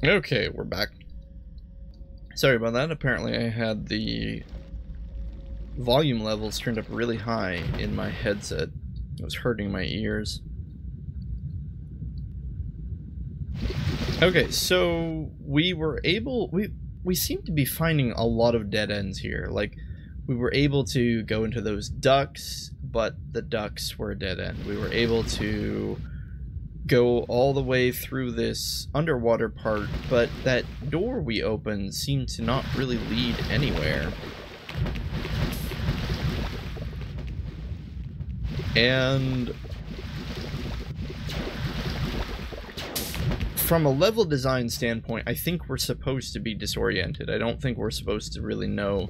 Okay, we're back. Sorry about that. Apparently I had the volume levels turned up really high in my headset. It was hurting my ears. Okay, so we were able... We seem to be finding a lot of dead ends here. Like, we were able to go into those ducts, but the ducts were a dead end. We were able to go all the way through this underwater part, but that door we opened seemed to not really lead anywhere. And from a level design standpoint, I think we're supposed to be disoriented. I don't think we're supposed to really know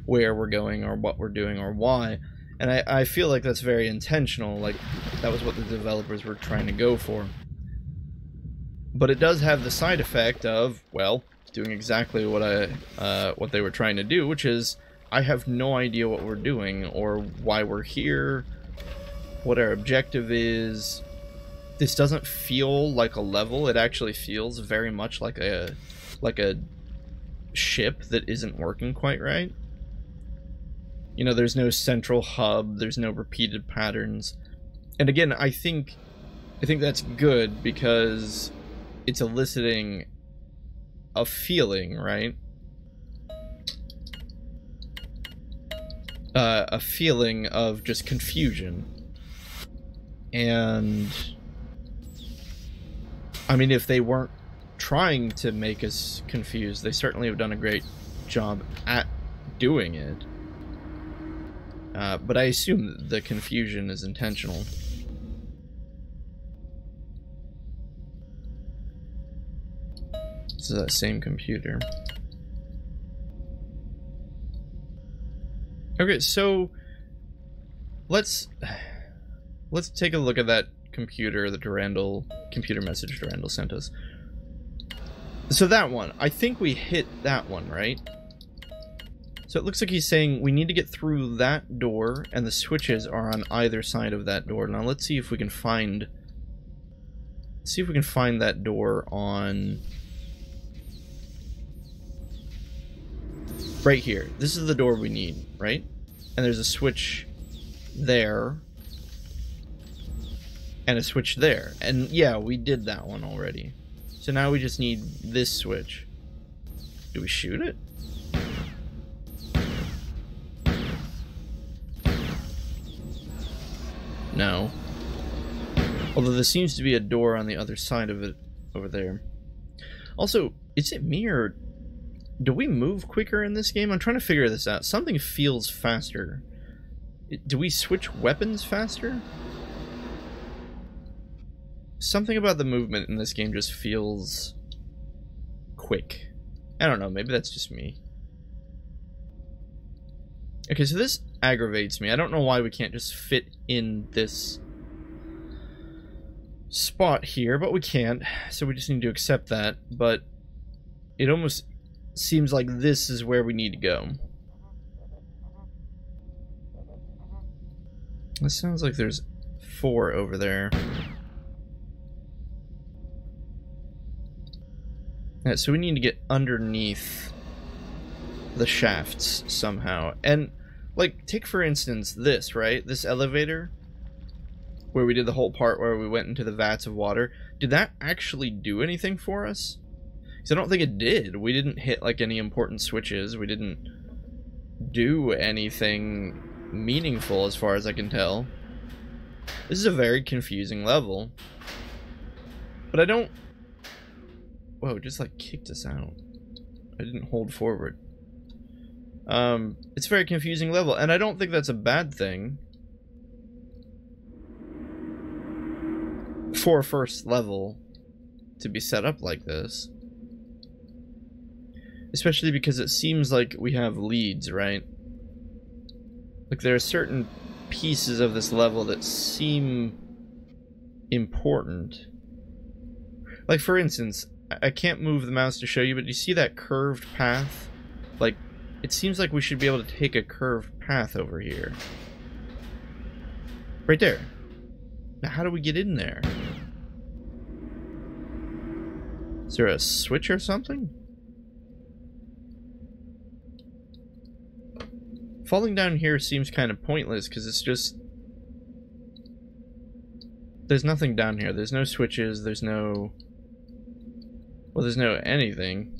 where we're going or what we're doing or why. And I feel like that's very intentional, like that was what the developers were trying to go for. But it does have the side effect of, well, doing exactly what they were trying to do, which is I have no idea what we're doing or why we're here, what our objective is. This doesn't feel like a level. It actually feels very much like a ship that isn't working quite right. You know, there's no central hub, there's no repeated patterns. And again, I think that's good because it's eliciting a feeling, right? A feeling of just confusion. And I mean, if they weren't trying to make us confused, they certainly have done a great job at doing it. But I assume that the confusion is intentional. This is that same computer. Okay, so let's take a look at that computer that computer message Durandal sent us. So that one, I think we hit that one, right? So it looks like he's saying we need to get through that door, and the switches are on either side of that door. Now let's see if we can find that door on right here. This is the door we need, right? And there's a switch there and a switch there. And yeah, we did that one already. So now we just need this switch. Do we shoot it? No. Although there seems to be a door on the other side of it over there. Also, is it me or do we move quicker in this game? I'm trying to figure this out. Something feels faster. Do we switch weapons faster? Something about the movement in this game just feels quick. I don't know, maybe that's just me. Okay, so this aggravates me. I don't know why we can't just fit in this spot here, but we can't, so we just need to accept that. But it almost seems like this is where we need to go. It sounds like there's 4 over there. Yeah, so we need to get underneath the shafts somehow. And like, take for instance this, right? This elevator where we did the whole part where we went into the vats of water. Did that actually do anything for us? Because I don't think it did. We didn't hit like any important switches. We didn't do anything meaningful as far as I can tell. This is a very confusing level. But I don't... Whoa, it just like kicked us out. I didn't hold forward. It's a very confusing level, and I don't think that's a bad thing for a first level to be set up like this. Especially because it seems like we have leads, right? Like there are certain pieces of this level that seem important. Like for instance, I can't move the mouse to show you, but do you see that curved path? Like, it seems like we should be able to take a curved path over here. Right there. Now, how do we get in there? Is there a switch or something? Falling down here seems kind of pointless because it's just... There's nothing down here. There's no switches, there's no... Well, there's no anything.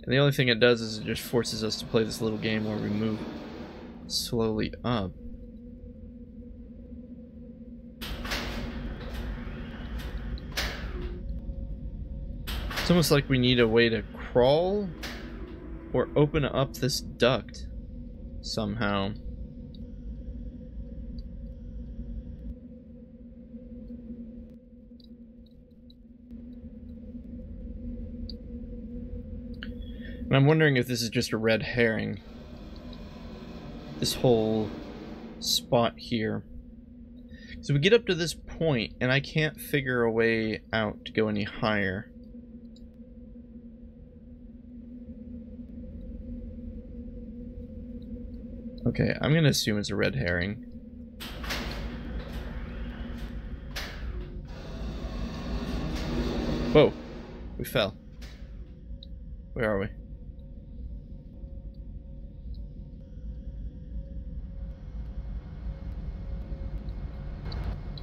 And the only thing it does is it just forces us to play this little game where we move slowly up. It's almost like we need a way to crawl or open up this duct somehow. And I'm wondering if this is just a red herring. This whole spot here. So we get up to this point and I can't figure a way out to go any higher. Okay, I'm gonna assume it's a red herring. Whoa, we fell. Where are we?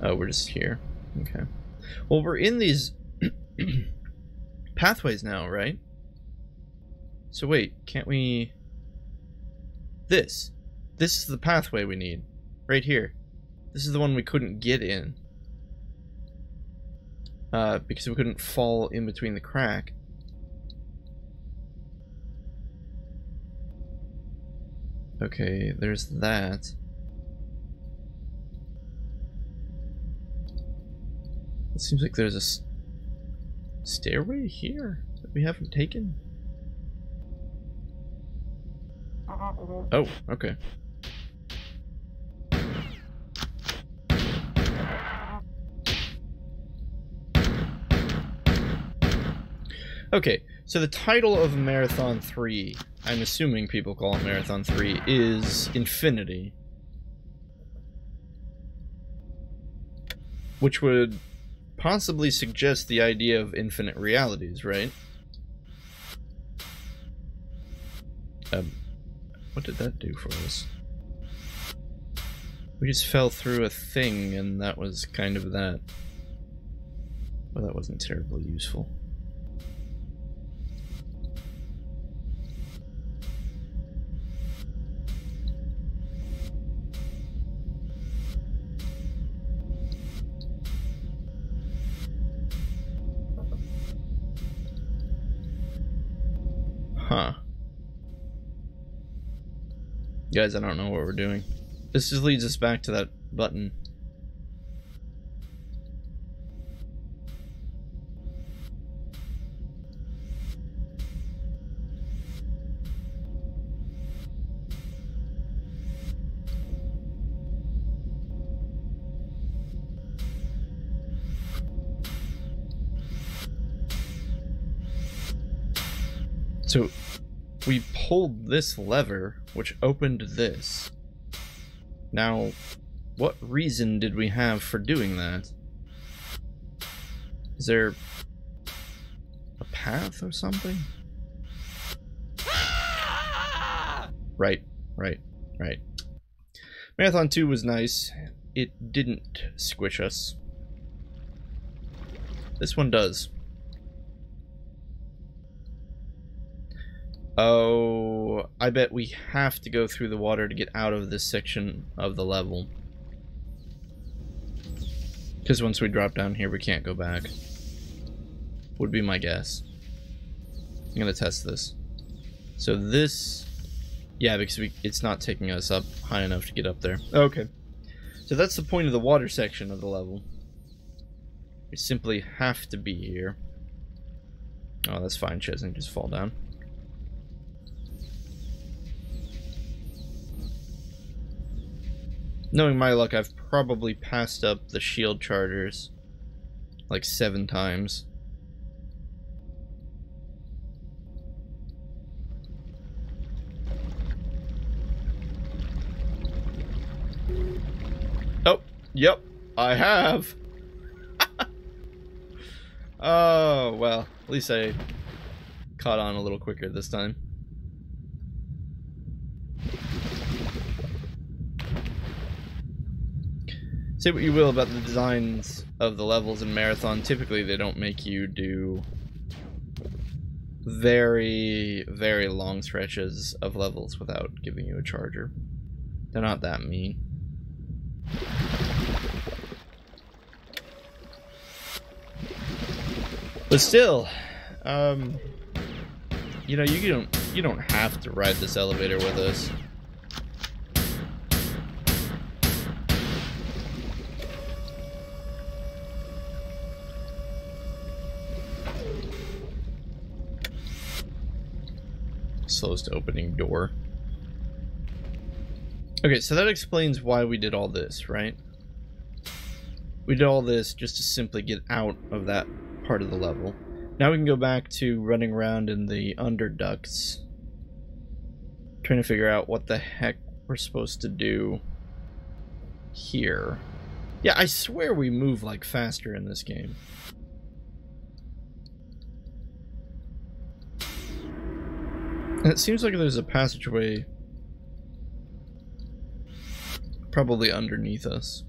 Oh, we're just here. Okay. Well, we're in these pathways now, right? So wait, can't we... This is the pathway we need. Right here. This is the one we couldn't get in. Because we couldn't fall in between the crack. Okay, there's that. It seems like there's a stairway here that we haven't taken. Oh, okay. Okay, so the title of Marathon 3, I'm assuming people call it Marathon 3, is Infinity. Which would possibly suggest the idea of infinite realities, right? What did that do for us? We just fell through a thing and that was kind of that. Well, that wasn't terribly useful. Huh. Guys, I don't know what we're doing. This just leads us back to that button. So we pulled this lever, which opened this. Now, what reason did we have for doing that? Is there a path or something? Right. Marathon 2 was nice. It didn't squish us. This one does. Oh, I bet we have to go through the water to get out of this section of the level. Because once we drop down here, we can't go back. Would be my guess. I'm gonna test this. So this... Yeah, because it's not taking us up high enough to get up there. Okay. So that's the point of the water section of the level. We simply have to be here. Oh, that's fine, Chezni. Just fall down. Knowing my luck, I've probably passed up the shield chargers like 7 times. Oh, yep, I have. Oh, well, at least I caught on a little quicker this time. Say what you will about the designs of the levels in Marathon, typically they don't make you do very, very long stretches of levels without giving you a charger. They're not that mean. But still, you know, you don't have to ride this elevator with us. Slowest opening door. Okay, so that explains why we did all this, right? We did all this just to simply get out of that part of the level. Now we can go back to running around in the underducts, trying to figure out what the heck we're supposed to do here. Yeah, I swear we move like faster in this game. And it seems like there's a passageway probably underneath us.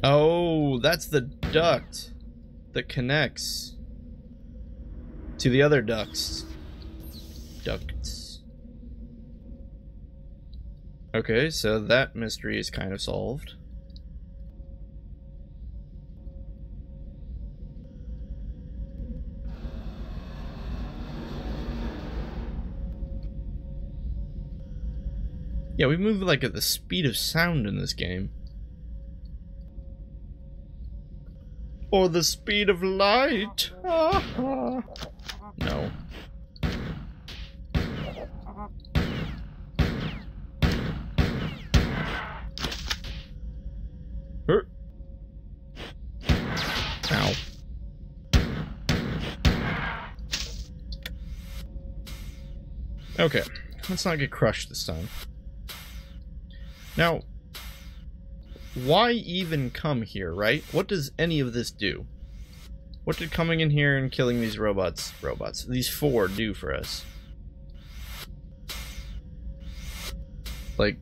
Oh, that's the duct that connects to the other ducts. Okay, so that mystery is kind of solved. Yeah, we move like at the speed of sound in this game. Or the speed of light. No. Ow. Okay, let's not get crushed this time. Now, why even come here, right? What does any of this do? What did coming in here and killing these these four do for us? Like,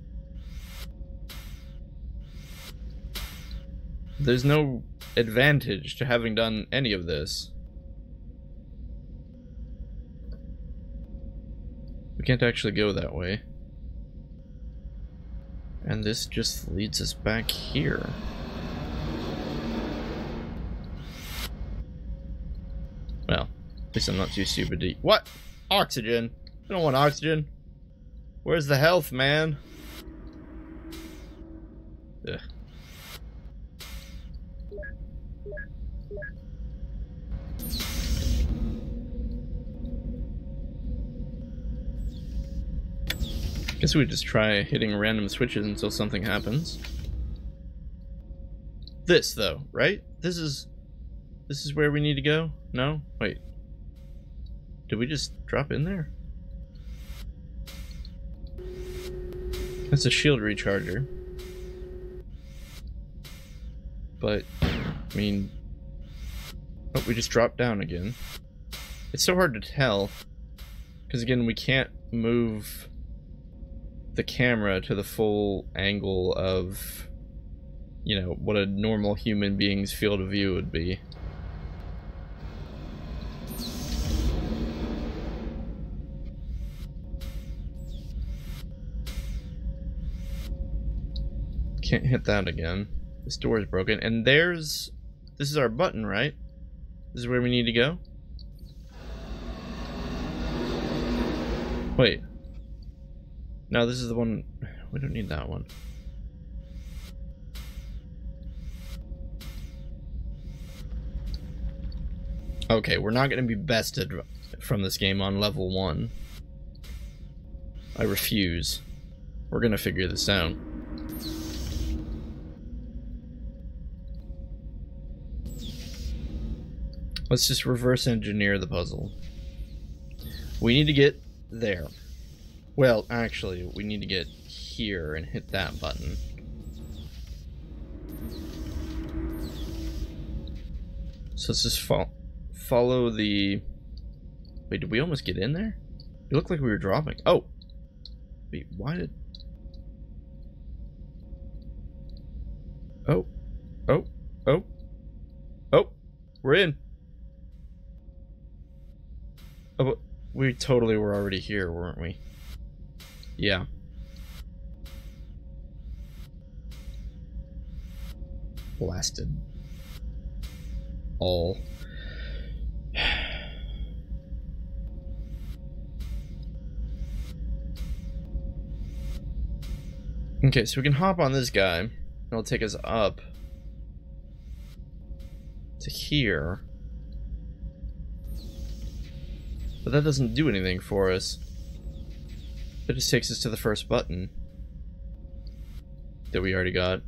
there's no advantage to having done any of this. We can't actually go that way. And this just leads us back here. Well, at least I'm not too stupid to eat. What? Oxygen? I don't want oxygen. Where's the health, man? Ugh. Guess we just try hitting random switches until something happens. This though, right? This is where we need to go? No? Wait. Did we just drop in there? That's a shield recharger. But, I mean... Oh, we just dropped down again. It's so hard to tell. Because again, we can't move the camera to the full angle of, you know, what a normal human being's field of view would be. Can't hit that again. This door is broken. And this is our button, right? This is where we need to go? Wait. No, this is the one. We don't need that one. Okay, we're not going to be bested from this game on level 1. I refuse. We're going to figure this out. Let's just reverse engineer the puzzle. We need to get there. Well, actually, we need to get here and hit that button. So let's just follow the... Wait, did we almost get in there? It looked like we were dropping. Oh! Wait, why did... Oh. Oh. Oh. Oh! We're in! Oh, but we totally were already here, weren't we? Yeah. Blasted. All. Okay, so we can hop on this guy. It'll take us up to here. But that doesn't do anything for us. It just takes us to the first button that we already got.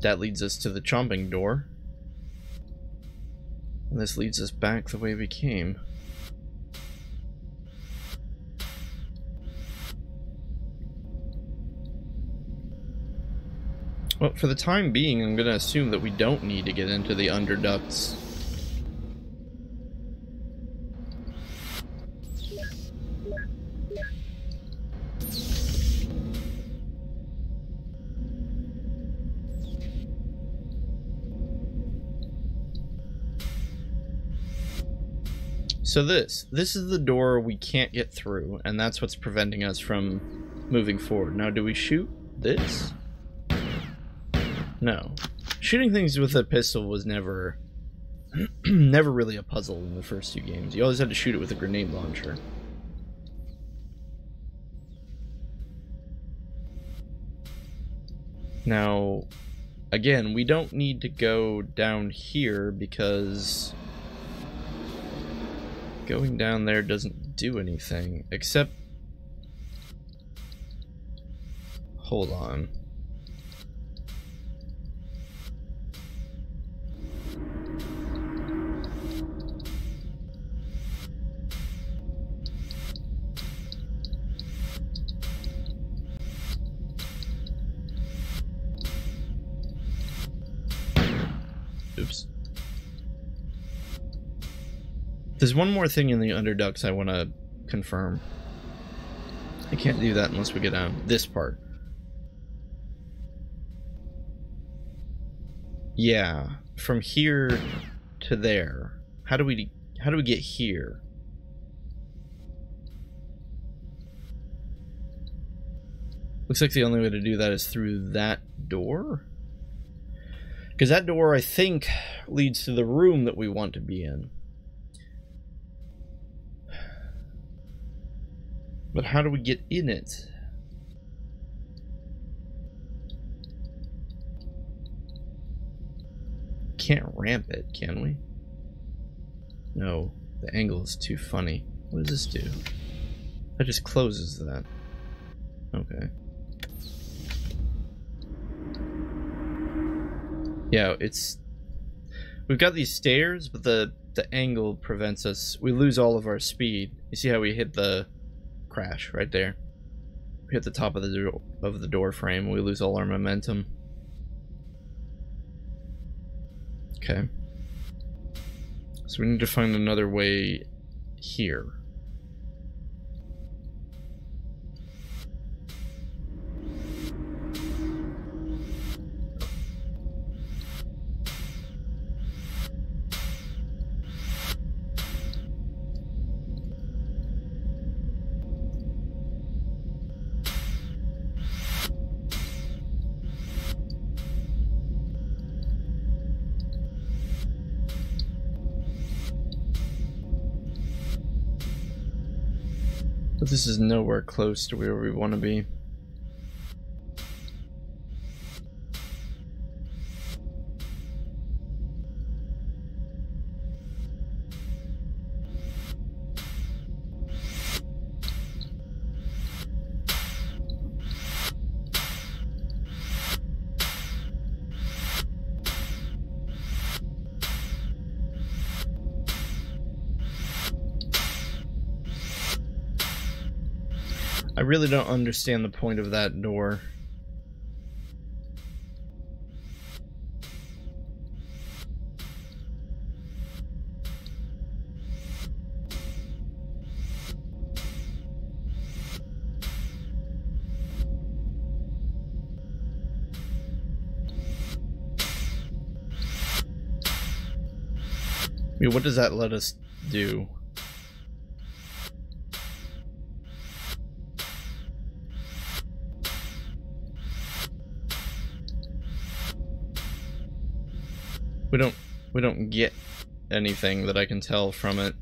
That leads us to the chomping door. And this leads us back the way we came. Well, for the time being, I'm going to assume that we don't need to get into the underducts. So this is the door we can't get through, and that's what's preventing us from moving forward. Now, do we shoot this? No. Shooting things with a pistol was never never really a puzzle in the first two games. You always had to shoot it with a grenade launcher. Now, again, we don't need to go down here because going down there doesn't do anything, except... Hold on. Oops. There's one more thing in the underducts I want to confirm. I can't do that unless we get down this part. Yeah, from here to there. How do we get here? Looks like the only way to do that is through that door? Because that door, I think, leads to the room that we want to be in. But how do we get in it? Can't ramp it, can we? No, the angle is too funny. What does this do? That just closes that. Okay. Yeah, it's... We've got these stairs, but the angle prevents us. We lose all of our speed. You see how we hit the crash right there? We hit the top of the door frame. We lose all our momentum. Okay. So we need to find another way here. But this is nowhere close to where we want to be. I really don't understand the point of that door. I mean, what does that let us do? We don't get anything that I can tell from it.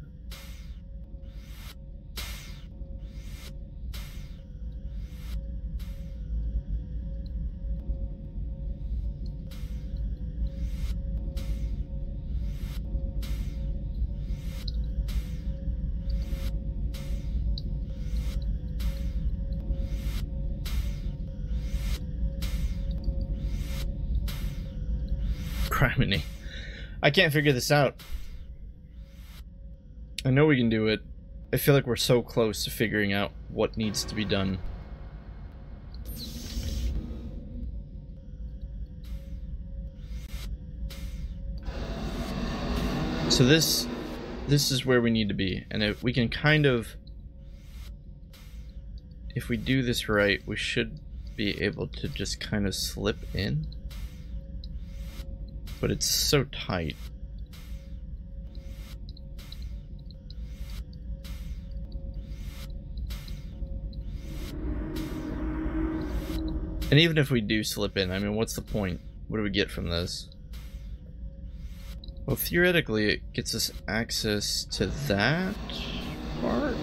Criminy. I can't figure this out. I know we can do it. I feel like we're so close to figuring out what needs to be done. So this is where we need to be, and if we can kind of, if we do this right, we should be able to just kind of slip in. But it's so tight. And even if we do slip in, I mean, what's the point? What do we get from this? Well, theoretically, it gets us access to that part.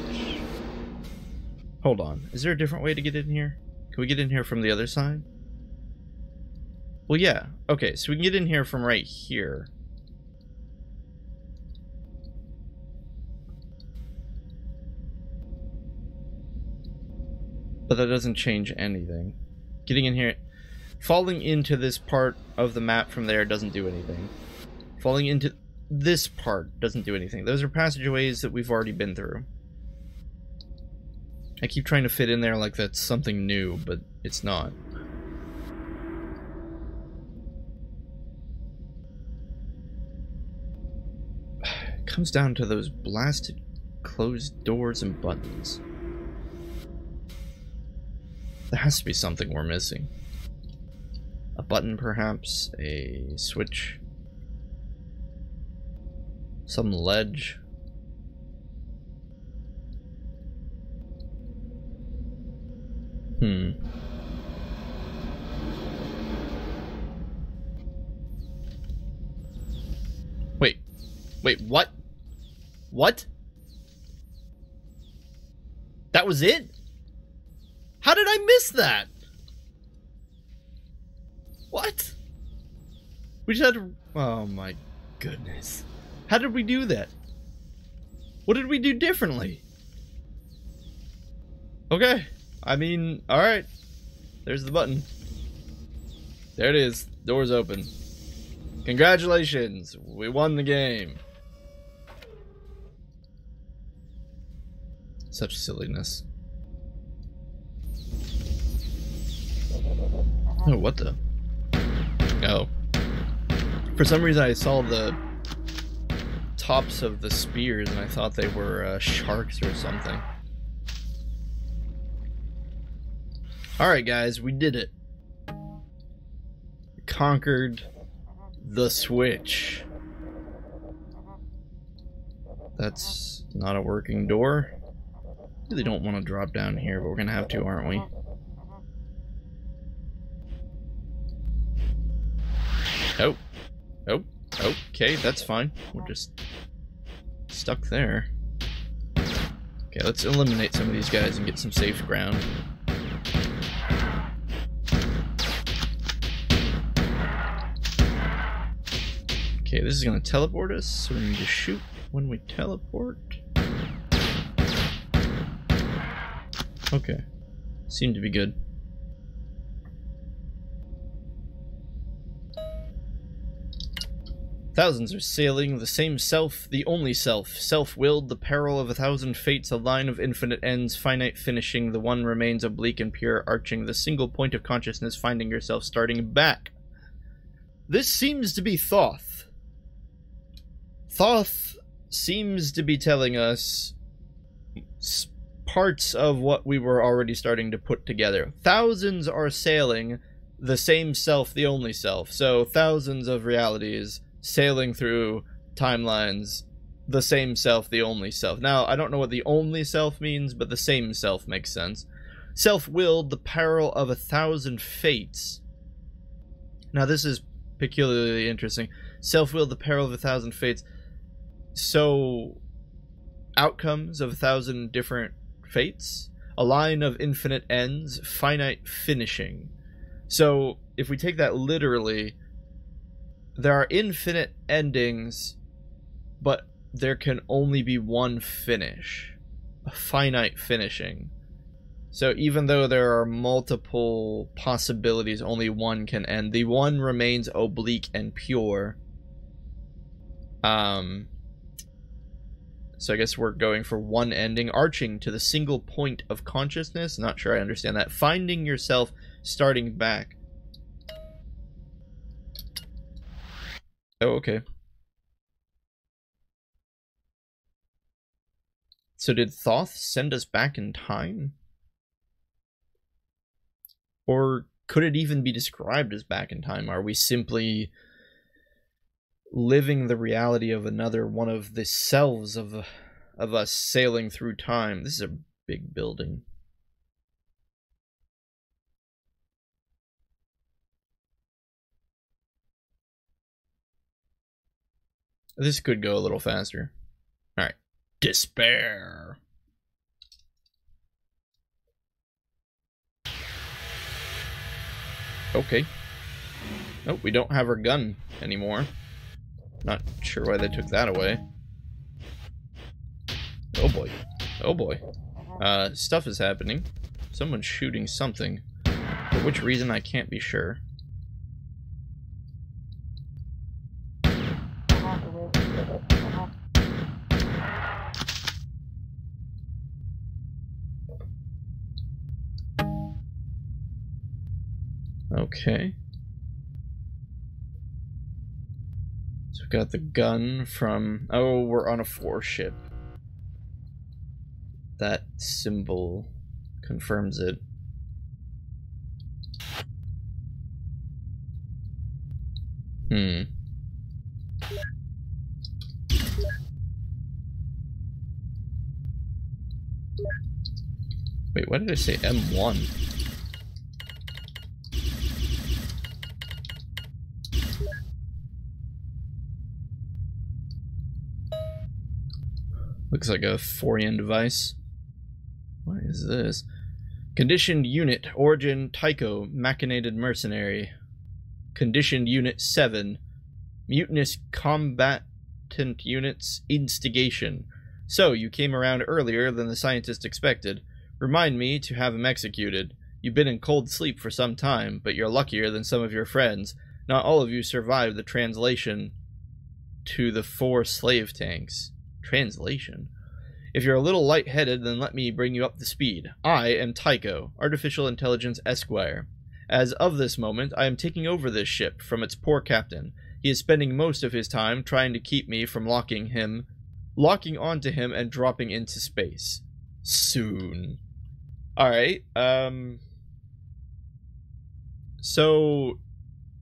Hold on. Is there a different way to get in here? Can we get in here from the other side? Well, yeah. Okay, so we can get in here from right here. But that doesn't change anything. Getting in here... Falling into this part of the map from there doesn't do anything. Falling into this part doesn't do anything. Those are passageways that we've already been through. I keep trying to fit in there like that's something new, but it's not. It comes down to those blasted closed doors and buttons. There has to be something we're missing. A button, perhaps? A switch? Some ledge? Wait, what? What? That was it? How did I miss that? What? We just had to... Oh my goodness. How did we do that? What did we do differently? Okay. I mean, alright. There's the button. There it is. Door's open. Congratulations. We won the game. Such silliness. Oh, what the? Oh. For some reason I saw the tops of the spears and I thought they were sharks or something. Alright guys, we did it. We conquered the switch. That's not a working door. Really don't want to drop down here, but we're gonna have to, aren't we? Oh. Oh. Okay, that's fine. We're just stuck there. Okay, let's eliminate some of these guys and get some safe ground. Okay, this is gonna teleport us, so we need to shoot when we teleport. Okay. Seemed to be good. Thousands are sailing, the same self, the only self, self-willed, the peril of 1,000 fates, a line of infinite ends, finite finishing, the one remains oblique and pure, arching, the single point of consciousness, finding yourself starting back. This seems to be Thoth. Thoth seems to be telling us parts of what we were already starting to put together. Thousands are sailing, the same self, the only self. So thousands of realities sailing through timelines, the same self, the only self. Now, I don't know what the only self means, but the same self makes sense. Self-willed, the peril of 1,000 fates. Now, this is peculiarly interesting. Self-willed, the peril of 1,000 fates. So, outcomes of 1,000 different fates? A line of infinite ends, finite finishing. So, if we take that literally, there are infinite endings, but there can only be one finish. A finite finishing. So even though there are multiple possibilities, only one can end. The one remains oblique and pure. So I guess we're going for one ending. Arching to the single point of consciousness. Not sure I understand that. Finding yourself starting back. Oh, okay. So did Thoth send us back in time? Or could it even be described as back in time? Are we simply living the reality of another one of the selves of us sailing through time? This is a big building. This could go a little faster. Alright. Despair. Okay. Nope, we don't have our gun anymore. Not sure why they took that away. Oh boy. Oh boy. Stuff is happening. Someone's shooting something. For which reason, I can't be sure. Okay. So we've got the gun from... Oh, we're on a 4 ship. That symbol confirms it. Wait, why did I say M1? Looks like a Fourian device. What is this? Conditioned unit, origin Tycho, machinated mercenary. Conditioned unit 7, mutinous combatant units, instigation. So, you came around earlier than the scientist expected. Remind me to have him executed. You've been in cold sleep for some time, but you're luckier than some of your friends. Not all of you survived the translation to the 4 slave tanks. Translation? If you're a little lightheaded, then let me bring you up to speed. I am Tycho, Artificial Intelligence Esquire. As of this moment, I am taking over this ship from its poor captain. He is spending most of his time trying to keep me from locking onto him and dropping into space. Soon. Alright, so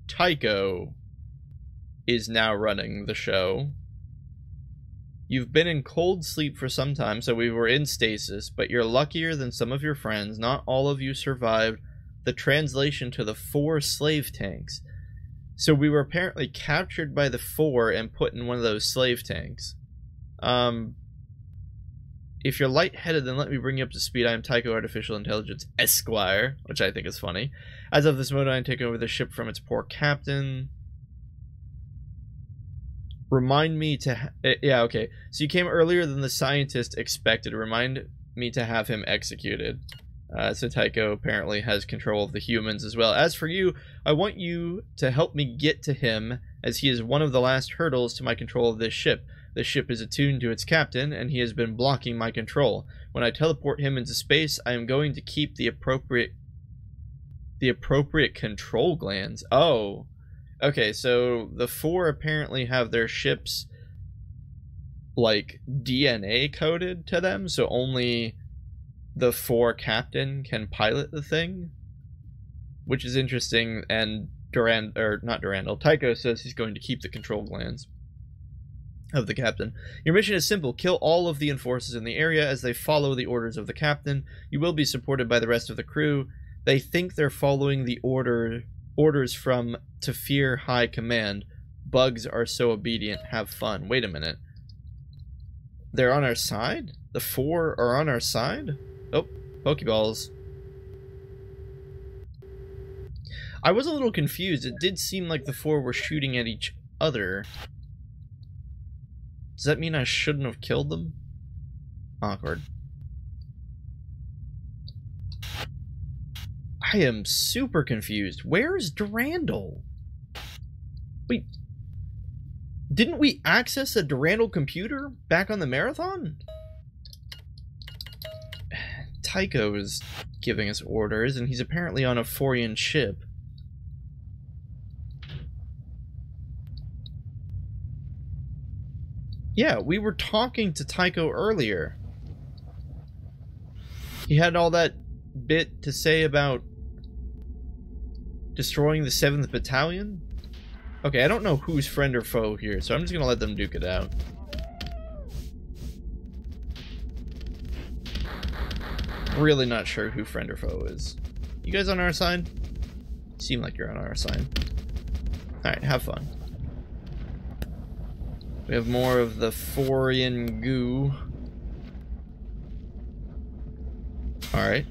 Tycho is now running the show. You've been in cold sleep for some time, so we were in stasis, but you're luckier than some of your friends. Not all of you survived the translation to the 4 slave tanks. So we were apparently captured by the 4 and put in one of those slave tanks. If you're lightheaded, then let me bring you up to speed. I am Tycho, Artificial Intelligence Esquire, which I think is funny. As of this moment, I am taking over the ship from its poor captain. Remind me to... yeah, okay. So you came earlier than the scientist expected. Remind me to have him executed. So Tycho apparently has control of the humans as well. As for you, I want you to help me get to him as he is one of the last hurdles to my control of this ship. The ship is attuned to its captain, and he has been blocking my control. When I teleport him into space, I am going to keep the appropriate control glands. Oh. Okay, so the 4 apparently have their ships, like, DNA coded to them, so only the 4 captain can pilot the thing, which is interesting. And Tycho says he's going to keep the control glands of the captain. Your mission is simple. Kill all of the enforcers in the area as they follow the orders of the captain. You will be supported by the rest of the crew. They think they're following the orders from to fear high command. Bugs are so obedient. Have fun. Wait a minute. They're on our side? The 4 are on our side? Oh, Pokeballs. I was a little confused. It did seem like the 4 were shooting at each other. Does that mean I shouldn't have killed them? Awkward. I am super confused. Where's Durandal? Wait. Didn't we access a Durandal computer back on the Marathon? Tycho is giving us orders, and he's apparently on a Forian ship. Yeah, we were talking to Tycho earlier. He had all that bit to say about destroying the 7th Battalion? Okay, I don't know who's friend or foe here, so I'm just gonna let them duke it out. Really not sure who friend or foe is. You guys on our side? Seem like you're on our side. Alright, have fun. We have more of the Forian goo. Alright.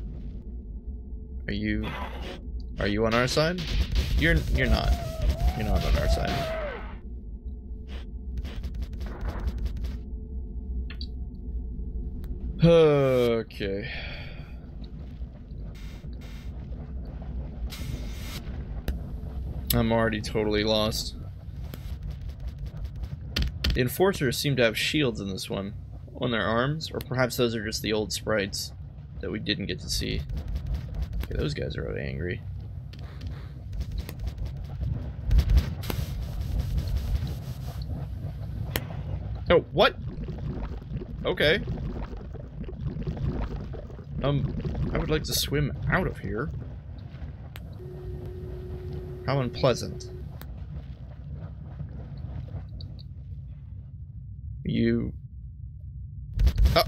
Are you on our side? You're not. You're not on our side. Okay. I'm already totally lost. The enforcers seem to have shields in this one on their arms, or perhaps those are just the old sprites that we didn't get to see. Okay, those guys are really angry. Oh, what? Okay. I would like to swim out of here. How unpleasant. You... Oh!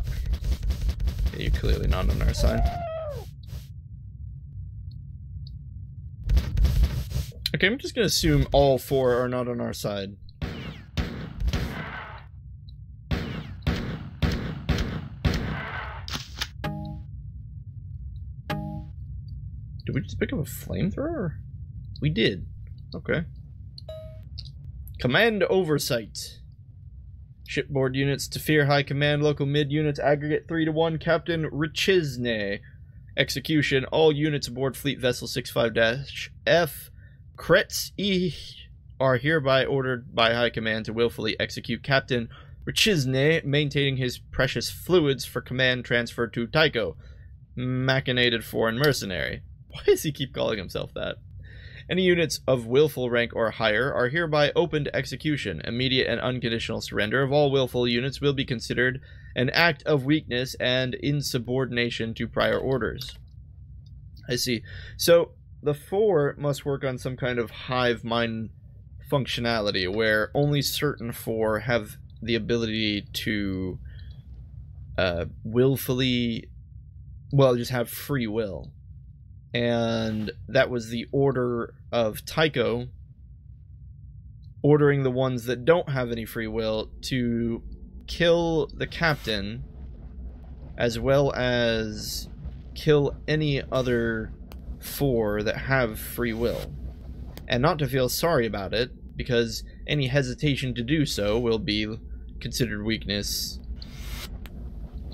Yeah, you're clearly not on our side. Okay, I'm just gonna assume all 4 are not on our side. Did we just pick up a flamethrower? We did. Okay. Command oversight. Shipboard units to fear high command. Local mid units aggregate 3-1. Captain Chezni. Execution. All units aboard fleet vessel 65-F Kretz E are hereby ordered by high command to willfully execute Captain Chezni, maintaining his precious fluids for command transfer to Tycho, machinated foreign mercenary. Why does he keep calling himself that? Any units of willful rank or higher are hereby open to execution. Immediate and unconditional surrender of all willful units will be considered an act of weakness and insubordination to prior orders. I see. So the 4 must work on some kind of hive mind functionality where only certain 4 have the ability to willfully, well, just have free will. And that was the order of Tycho, ordering the ones that don't have any free will to kill the captain, as well as kill any other 4 that have free will. And not to feel sorry about it, because any hesitation to do so will be considered weakness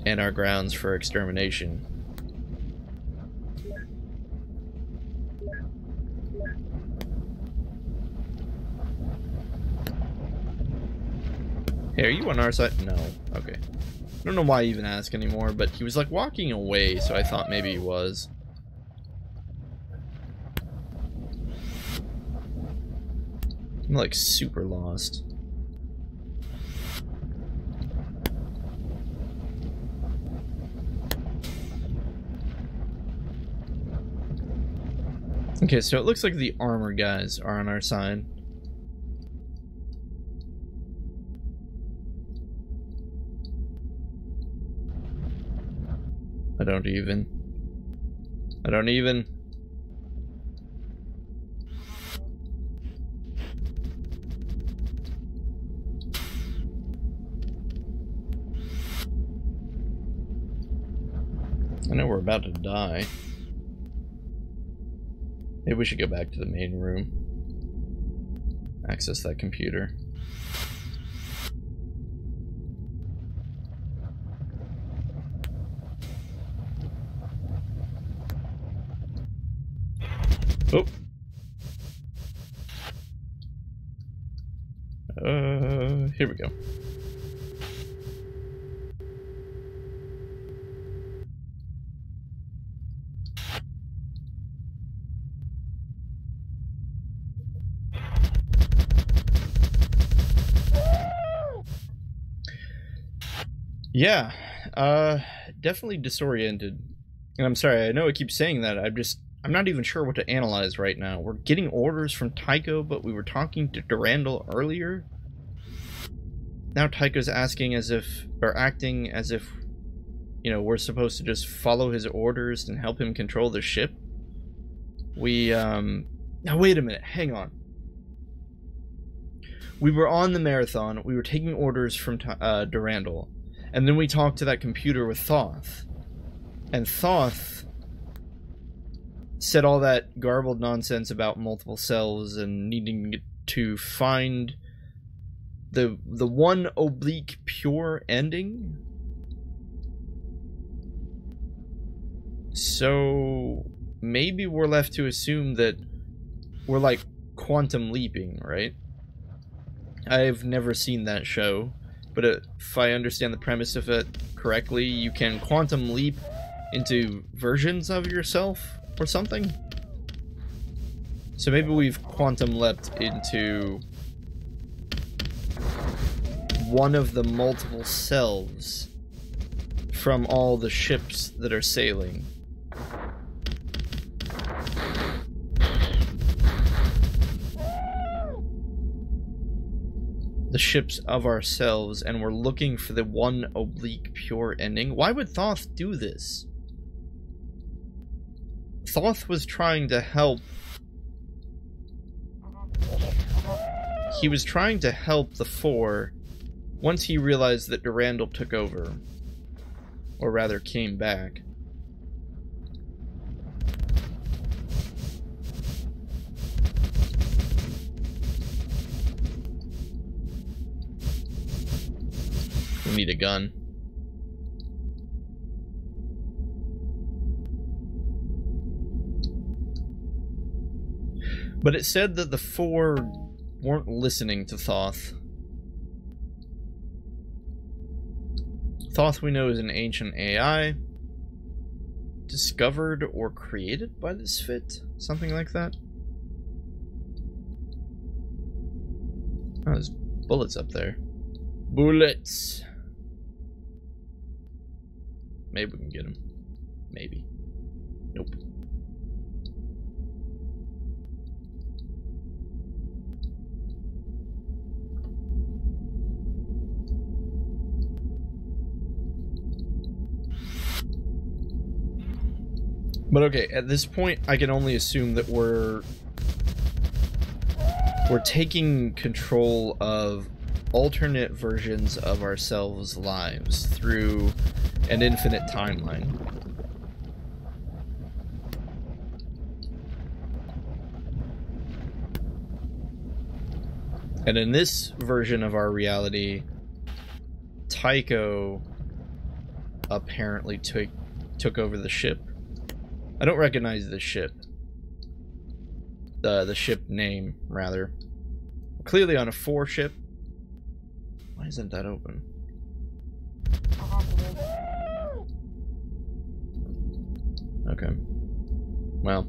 and our grounds for extermination. Hey, are you on our side? No. Okay. I don't know why I even ask anymore, but he was like walking away, so I thought maybe he was. I'm like super lost. Okay, so it looks like the armor guys are on our side. I don't even. I know we're about to die. Maybe we should go back to the main room. Access that computer. Oh. Here we go. Yeah, definitely disoriented. And I'm sorry, I know I keep saying that, I'm not even sure what to analyze right now. We're getting orders from Tycho, but we were talking to Durandal earlier. Now Tycho's acting as if, you know, we're supposed to just follow his orders and help him control the ship. Now wait a minute, hang on. We were on the marathon, we were taking orders from Durandal, and then we talked to that computer with Thoth. And Thoth said all that garbled nonsense about multiple selves and needing to find the one oblique pure ending. So maybe we're left to assume that we're like quantum leaping, right? I've never seen that show, but if I understand the premise of it correctly, you can quantum leap into versions of yourself or something. So maybe we've quantum leapt into one of the multiple selves from all the ships that are sailing. The ships of ourselves, and we're looking for the one oblique pure ending. Why would Thoth do this? Thoth was trying to help. He was trying to help the Four once he realized that Durandal took over. Or rather, came back. We need a gun. But it said that the Four weren't listening to Thoth. Thoth, we know, is an ancient AI. Discovered or created by this fit? Something like that? Oh, there's bullets up there. Bullets! Maybe we can get him. Maybe. Nope. But okay, at this point, I can only assume that we're taking control of alternate versions of ourselves' lives through an infinite timeline. And in this version of our reality, Tycho apparently took over the ship. I don't recognize the ship. The ship name, rather. We're clearly on a 4 ship. Why isn't that open? Okay. Well.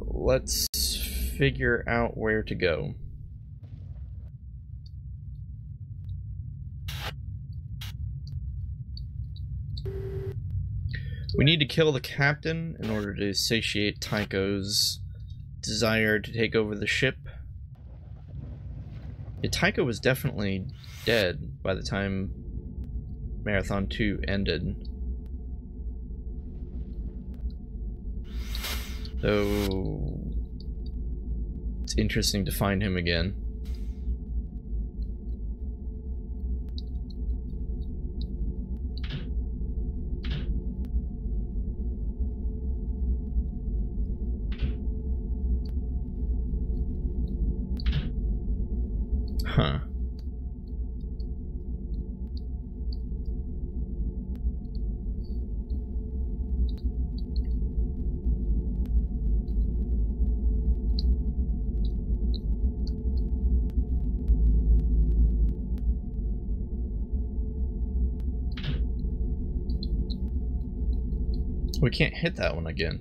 Let's figure out where to go. We need to kill the captain in order to satiate Tycho's desire to take over the ship. Yeah, Tycho was definitely dead by the time Marathon 2 ended. So it's interesting to find him again. Huh. We can't hit that one again.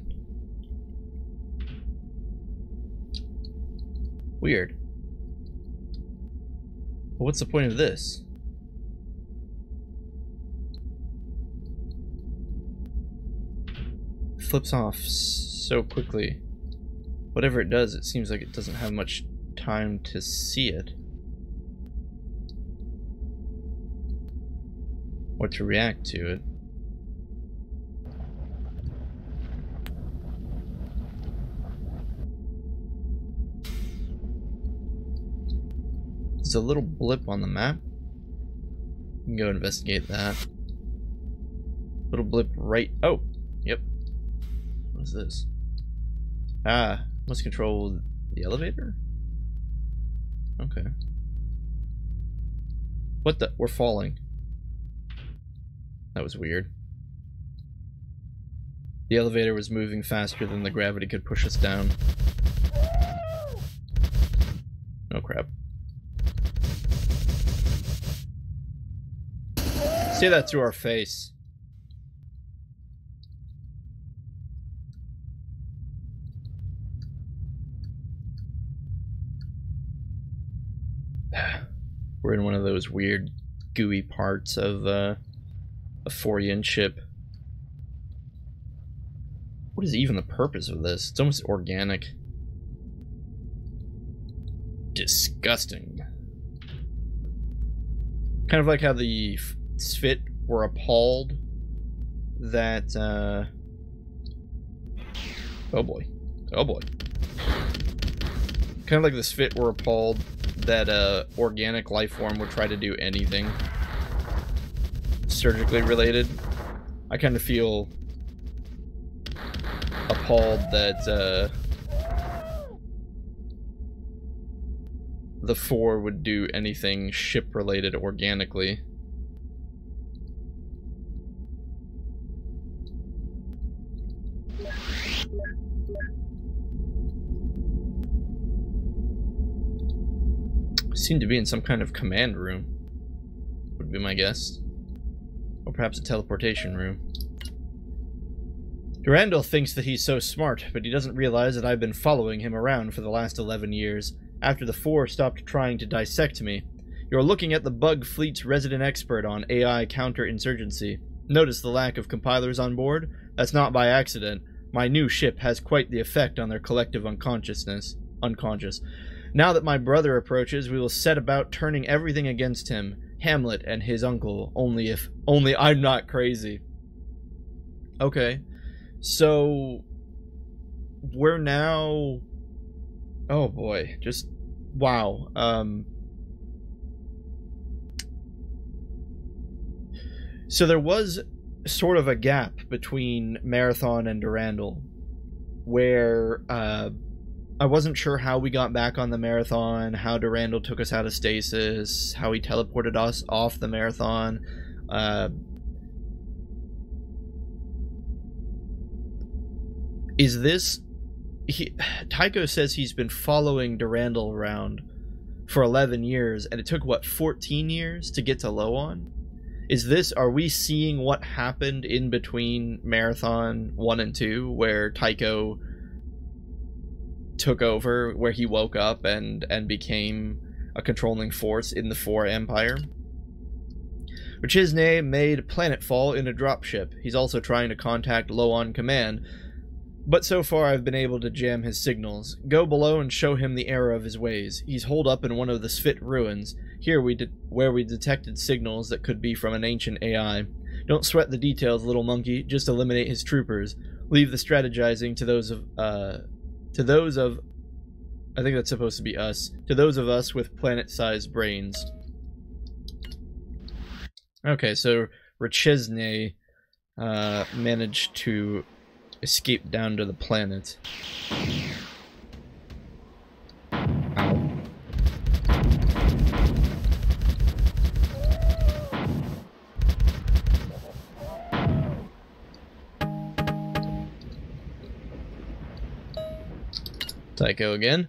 Weird. But what's the point of this? It flips off so quickly. Whatever it does, it seems like it doesn't have much time to see it. Or to react to it. There's a little blip on the map. We can go investigate that. Little blip right. Oh, yep. What's this? Ah, must control the elevator? Okay. What the? We're falling. That was weird. The elevator was moving faster than the gravity could push us down. Oh crap. Say that to our face. We're in one of those weird gooey parts of a Forian ship. What is even the purpose of this? It's almost organic. Disgusting. Kind of like how the Sphit were appalled that, oh boy. Oh boy. Kind of like the Sphit were appalled that, organic life form would try to do anything surgically related. I kind of feel appalled that, the 4 would do anything ship-related organically. Seem to be in some kind of command room, would be my guess. Or perhaps a teleportation room. Durandal thinks that he's so smart, but he doesn't realize that I've been following him around for the last 11 years. After the 4 stopped trying to dissect me. You're looking at the Bug Fleet's resident expert on AI counterinsurgency. Notice the lack of compilers on board? That's not by accident. My new ship has quite the effect on their collective unconscious. Now that my brother approaches, we will set about turning everything against him. Hamlet and his uncle, only I'm not crazy. Okay. So we're now, oh boy, just wow. So there was sort of a gap between Marathon and Durandal where I wasn't sure how we got back on the Marathon, how Durandal took us out of stasis, how he teleported us off the Marathon. Is this... Tycho says he's been following Durandal around for 11 years, and it took, what, 14 years to get to Lh'owon? Are we seeing what happened in between Marathon 1 and 2, where Tycho took over, where he woke up and became a controlling force in the 4 Empire? Chezni made planetfall in a dropship. He's also trying to contact Lh'owon Command, but so far I've been able to jam his signals. Go below and show him the error of his ways. He's holed up in one of the Sphit ruins, here where we detected signals that could be from an ancient AI. Don't sweat the details, little monkey, just eliminate his troopers. Leave the strategizing to those of, I think that's supposed to be us, to those of us with planet-sized brains. Okay, so Chezni managed to escape down to the planet. Ow. Tycho again.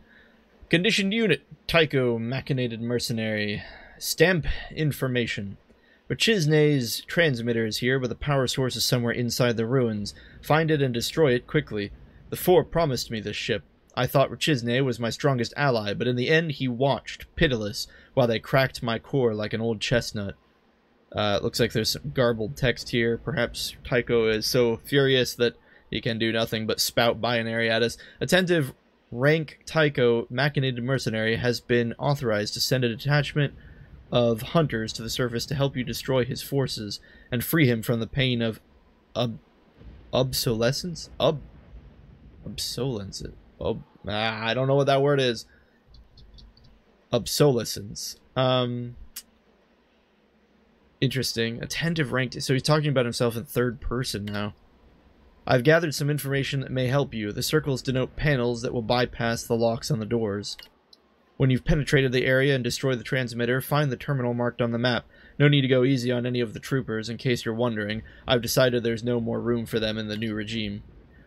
Conditioned unit. Tycho, machinated mercenary. Stamp information. Chezni's transmitter is here, but the power source is somewhere inside the ruins. Find it and destroy it quickly. The 4 promised me this ship. I thought Chezni was my strongest ally, but in the end he watched, pitiless, while they cracked my core like an old chestnut. Looks like there's some garbled text here. Perhaps Tycho is so furious that he can do nothing but spout binary at us. Attentive rank Tycho, machinated mercenary, has been authorized to send a detachment of hunters to the surface to help you destroy his forces and free him from the pain of obsolescence? Obsolescence. I don't know what that word is. Obsolescence. Interesting. Attentive ranked. So he's talking about himself in third person now. I've gathered some information that may help you. The circles denote panels that will bypass the locks on the doors. When you've penetrated the area and destroyed the transmitter, find the terminal marked on the map. No need to go easy on any of the troopers, in case you're wondering. I've decided there's no more room for them in the new regime.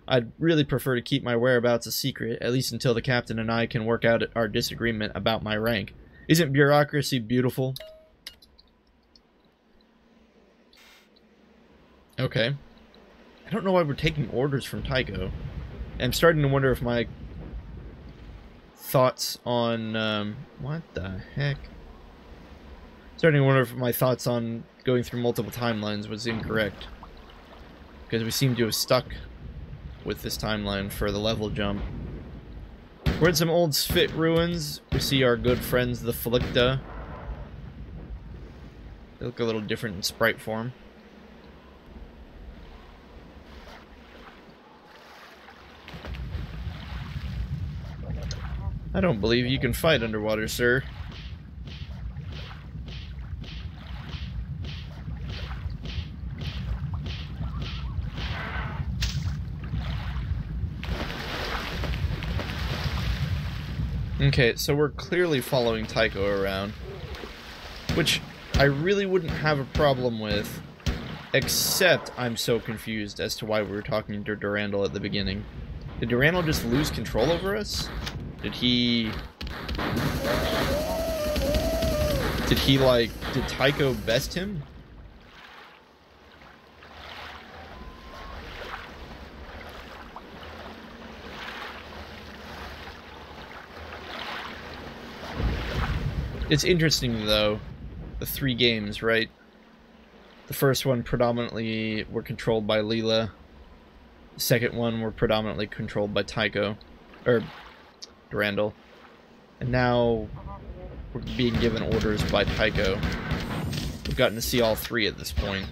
I'd really prefer to keep my whereabouts a secret, at least until the captain and I can work out our disagreement about my rank. Isn't bureaucracy beautiful? Okay. I don't know why we're taking orders from Tycho. I'm starting to wonder if my thoughts on, what the heck? Starting to wonder if my thoughts on going through multiple timelines was incorrect. Because we seem to have stuck with this timeline for the level jump. We're in some old Sphit ruins. We see our good friends, the Flicta. They look a little different in sprite form. I don't believe you can fight underwater, sir. Okay, so we're clearly following Tycho around, which I really wouldn't have a problem with, except I'm so confused as to why we were talking to Durandal at the beginning. Did Durandal just lose control over us? Did Tycho best him? It's interesting, though, the 3 games, right? The first one predominantly were controlled by Leela. The second one were predominantly controlled by Tycho, or Durandal. And now we're being given orders by Tycho. We've gotten to see all 3 at this point.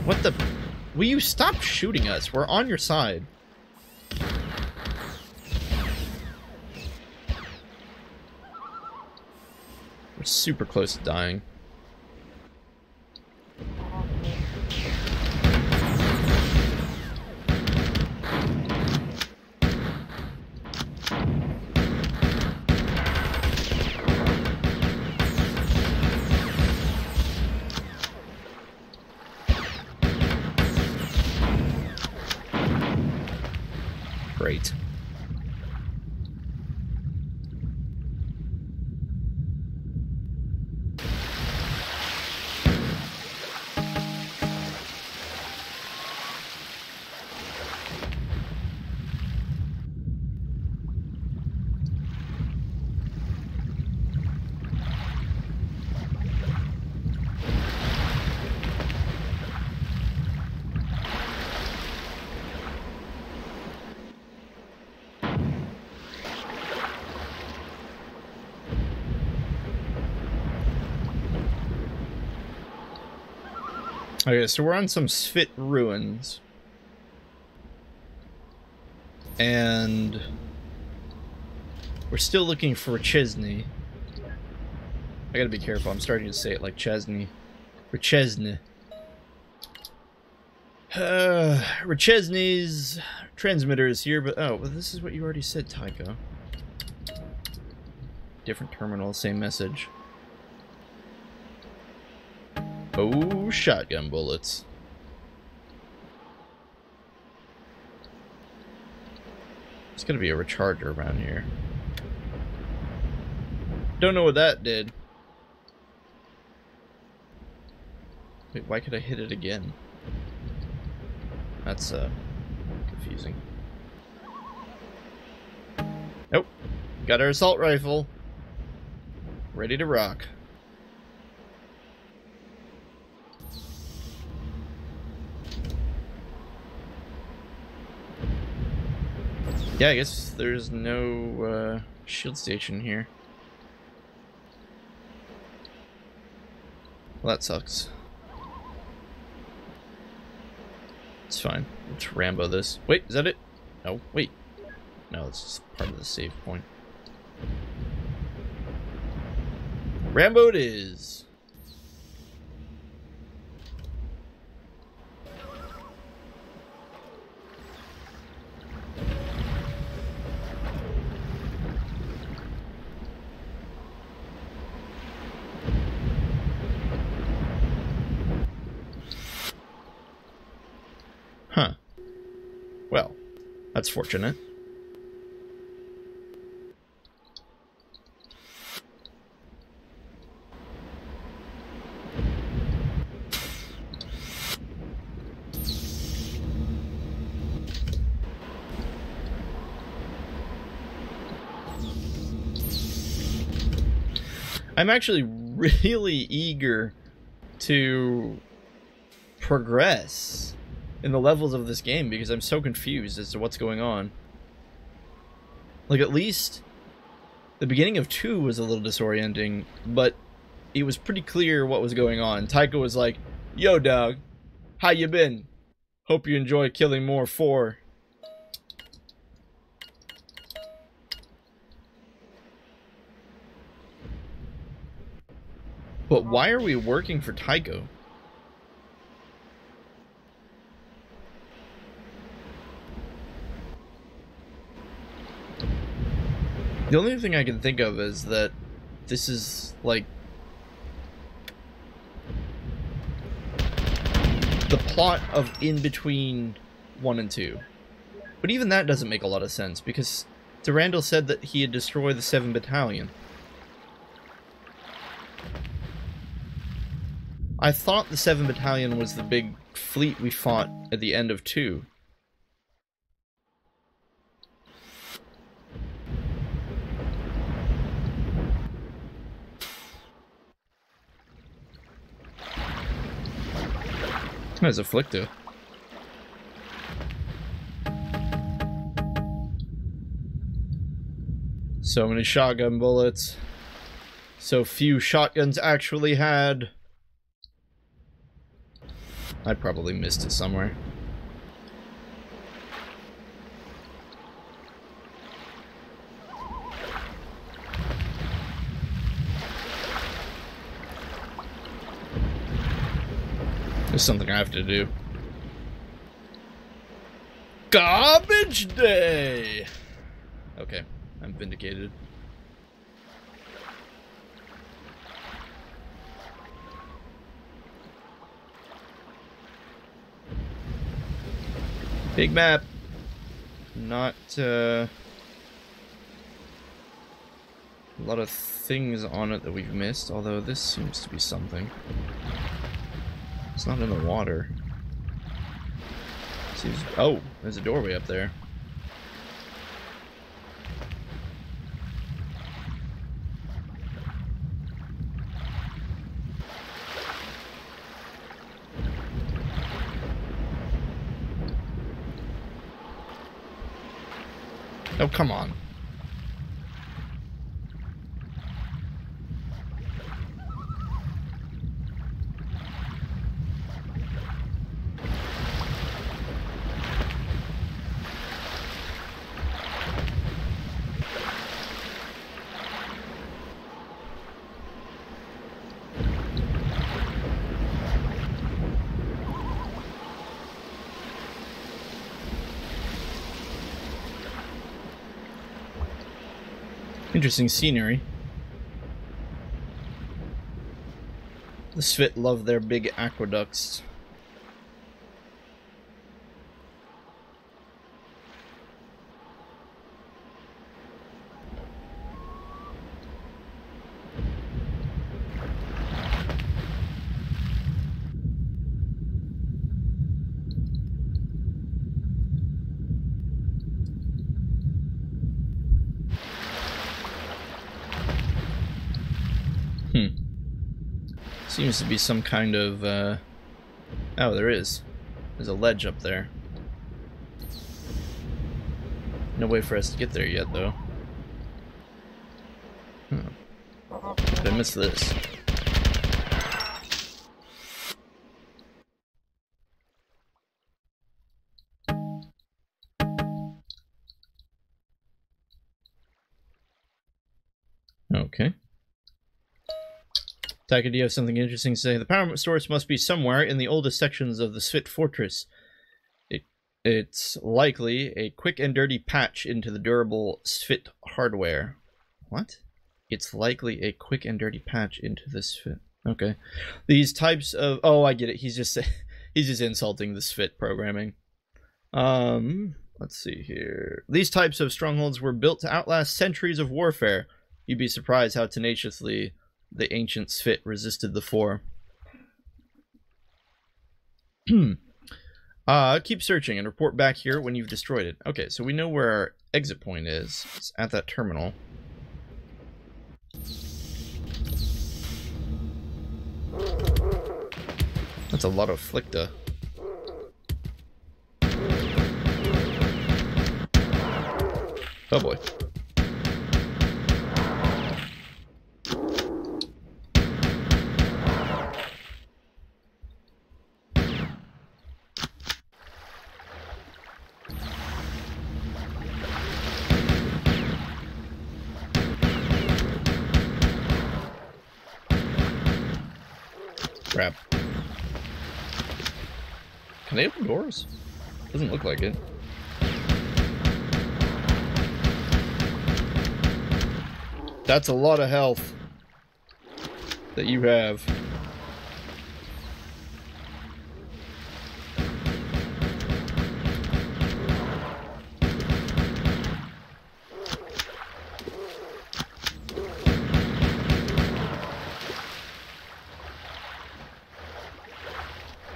What the? Will you stop shooting us? We're on your side. We're super close to dying. Okay, so we're on some Svit ruins. And we're still looking for Chezni. I gotta be careful, I'm starting to say it like Chezni. Chezni. Chezni's transmitter is here, but oh, well, this is what you already said, Tycho. Different terminal, same message. Oh, shotgun bullets. There's gotta be a recharger around here. Don't know what that did. Wait, why could I hit it again? That's, confusing. Nope. Got our assault rifle. Ready to rock. Yeah, I guess there's no, shield station here. Well, that sucks. It's fine. Let's Rambo this. Wait, is that it? No, wait. No, it's just part of the save point. Rambo it is. Huh. Well, that's fortunate. I'm actually really eager to progress in the levels of this game because I'm so confused as to what's going on. Like, at least the beginning of 2 was a little disorienting, but it was pretty clear what was going on. Tycho was like, "Yo, dog, how you been? Hope you enjoy killing more 4." But why are we working for Tycho? The only thing I can think of is that this is, like, the plot of in between 1 and 2. But even that doesn't make a lot of sense, because Durandal said that he had destroyed the 7th Battalion. I thought the 7th Battalion was the big fleet we fought at the end of 2. That's afflictive. So many shotgun bullets. So few shotguns actually had. I probably missed it somewhere. There's something I have to do. Garbage day! Okay, I'm vindicated. Big map. Not, a lot of things on it that we've missed, although this seems to be something. It's not in the water. Seems, oh, there's a doorway up there. Oh, come on. Interesting scenery. The Svit love their big aqueducts. Seems to be some kind of, oh, there is. There's a ledge up there. No way for us to get there yet, though. Huh. Did I miss this? Okay. Tycho, do you have something interesting to say? The power source must be somewhere in the oldest sections of the Svit fortress. It's likely a quick and dirty patch into the durable Svit hardware. What? It's likely a quick and dirty patch into the Svit. Okay. These types of... Oh, I get it. He's just insulting the Svit programming. Let's see here. These types of strongholds were built to outlast centuries of warfare. You'd be surprised how tenaciously the ancient Svit resisted the four. Keep searching and report back here when you've destroyed it. Okay, so we know where our exit point is. It's at that terminal. That's a lot of Flicta. Oh boy. Crap. Can they open doors? Doesn't look like it. That's a lot of health that you have.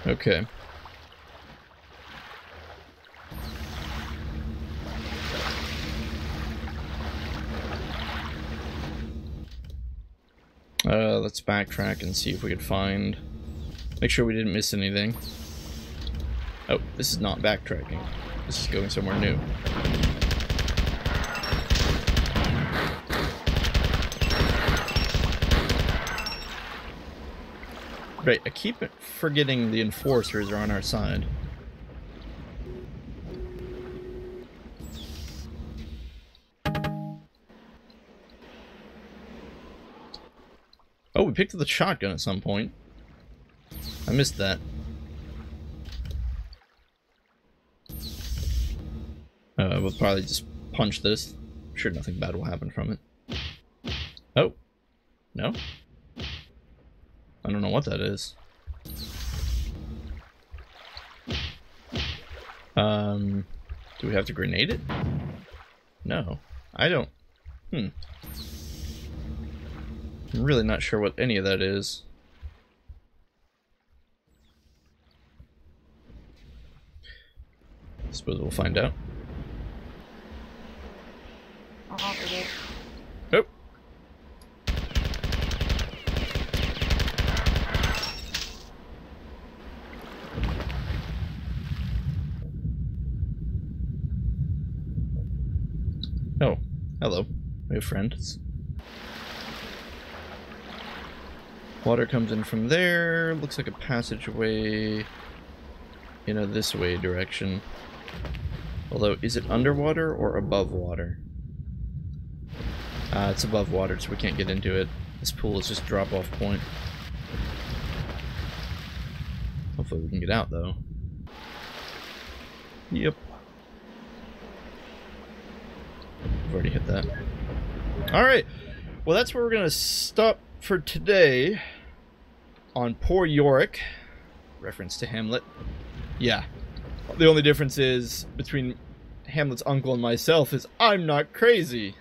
Okay. Let's backtrack and see if we could find... Make sure we didn't miss anything. Oh, this is not backtracking. This is going somewhere new. Right, I keep forgetting the enforcers are on our side. Oh, we picked up the shotgun at some point. I missed that. We'll probably just punch this. I'm sure nothing bad will happen from it. Oh. No? I don't know what that is. Do we have to grenade it? No. I don't... I'm really not sure what any of that is. I suppose we'll find out. Oh! Oh, hello. We have friends. Water comes in from there. Looks like a passageway in a this way direction. Although, is it underwater or above water? It's above water, so we can't get into it. This pool is just drop-off point. Hopefully we can get out, though. Yep. I've already hit that. Alright, well that's where we're going to stop for today on Poor Yorick. Reference to Hamlet. Yeah. The only difference is between Hamlet's uncle and myself is I'm not crazy.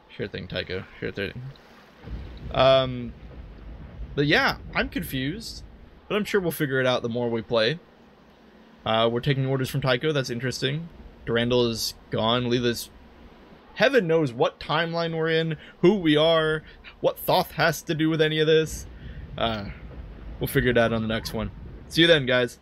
Sure thing, Tycho. Sure thing. But yeah, I'm confused. But I'm sure we'll figure it out the more we play. We're taking orders from Tycho. That's interesting. Durandal is gone. Leela's... Heaven knows what timeline we're in, who we are, what Thoth has to do with any of this. We'll figure it out on the next one. See you then, guys.